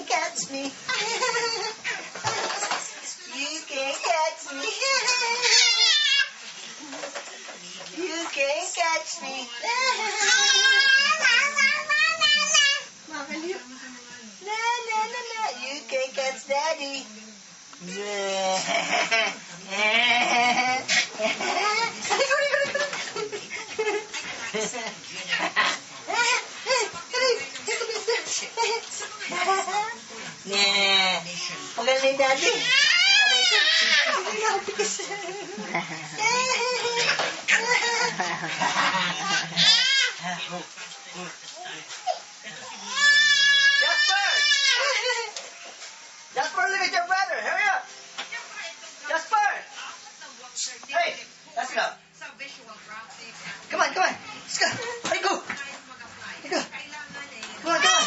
catch me. You can't catch me. You can't catch me. Makaliw. Na na na na. You can't catch daddy. Nah, magaling ni daddy. Hindi ako pikas. Jasper! Jasper, look at your brother. Hurry up. Jasper! Hey, let's go. Come on, come on. Let's go. Hey, go. Hey, go. Come on, come on.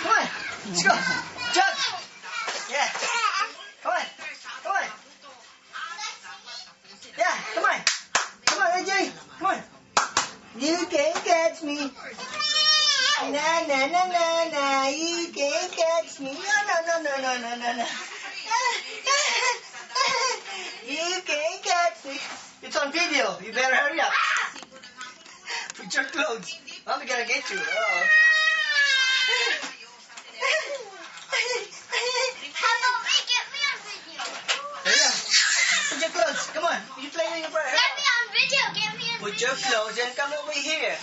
Come on. Let's go. Jump. Yeah. Come on. Come on. Yeah, come on. Come on, AJ. Come on. You can't catch me. Na na na na na. You can't catch me. No, no, no, no, no, no, no, no. You can't catch me. It's on video. You better hurry up. Put your clothes. Mommy gonna get you. Oh. How about we get me on video? Hurry up. Put your clothes. Come on. You play in your brother. Get me on video. Get me on Put video. your clothes and come over here.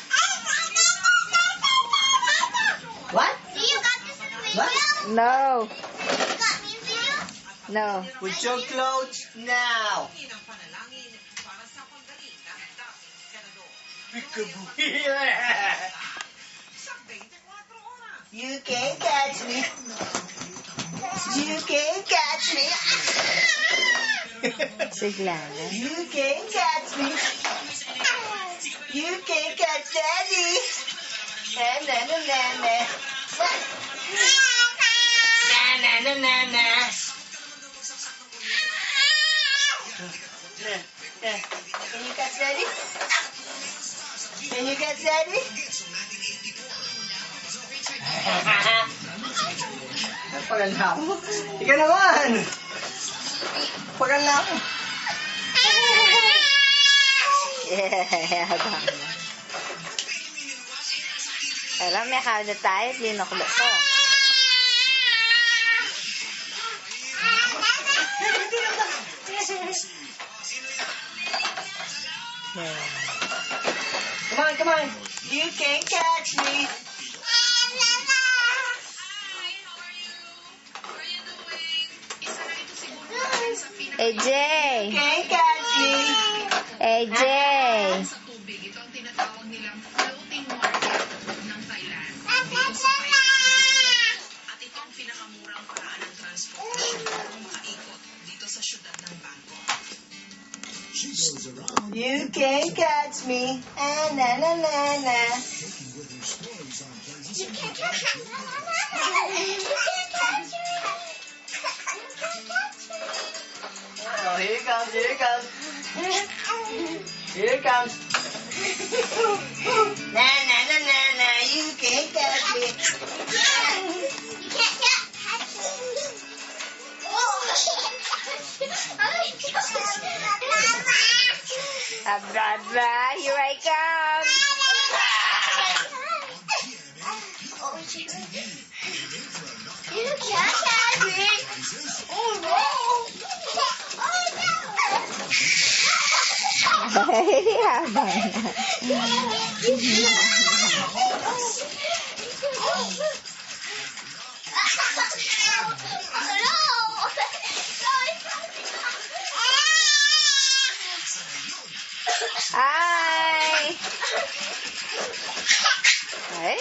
What? See, you got this in video? What? No. You got me in video? No. Put your clothes now. Peekaboo. You can't catch me. You can't catch me. Sigla na. You can't catch me. You can't catch daddy. Na na na na na. Na na na na na. Can you catch daddy? Can you catch daddy? Paganda mo. Ikaw naman. Paganda mo. Yeah, bang. Alam, may kada tayo, linoklo ko. Come on, come on. You can't catch me. AJ! Can't catch me. AJ! Sa tubig, ito ang tinatawag nilang floating market ng Thailand. Dito sa Thailand. At ito ang pinakamurang paraan ng transportasyon kung makaikot dito sa syudad ng Bangkok. You can't catch me. Ah, na na na na. You can't catch me. You can't catch me. Oh, here it comes, here it comes. Here it comes. Na na na na na. You can't catch me. You can't catch me. Abra, here I come! You can't catch me. Oh no. Ay, habang Hi! Ay?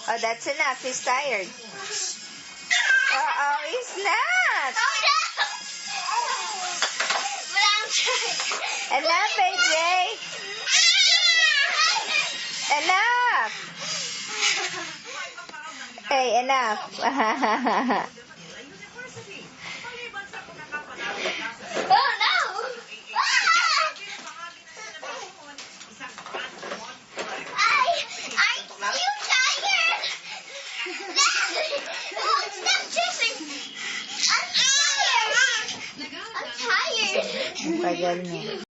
Oh, that's enough. He's tired. Uh-oh, he's not. Enough, AJ. Enough. Hey, enough. Oh no! I'm too tired. Stop chasing. I'm tired. I'm tired. Ang tagal mo.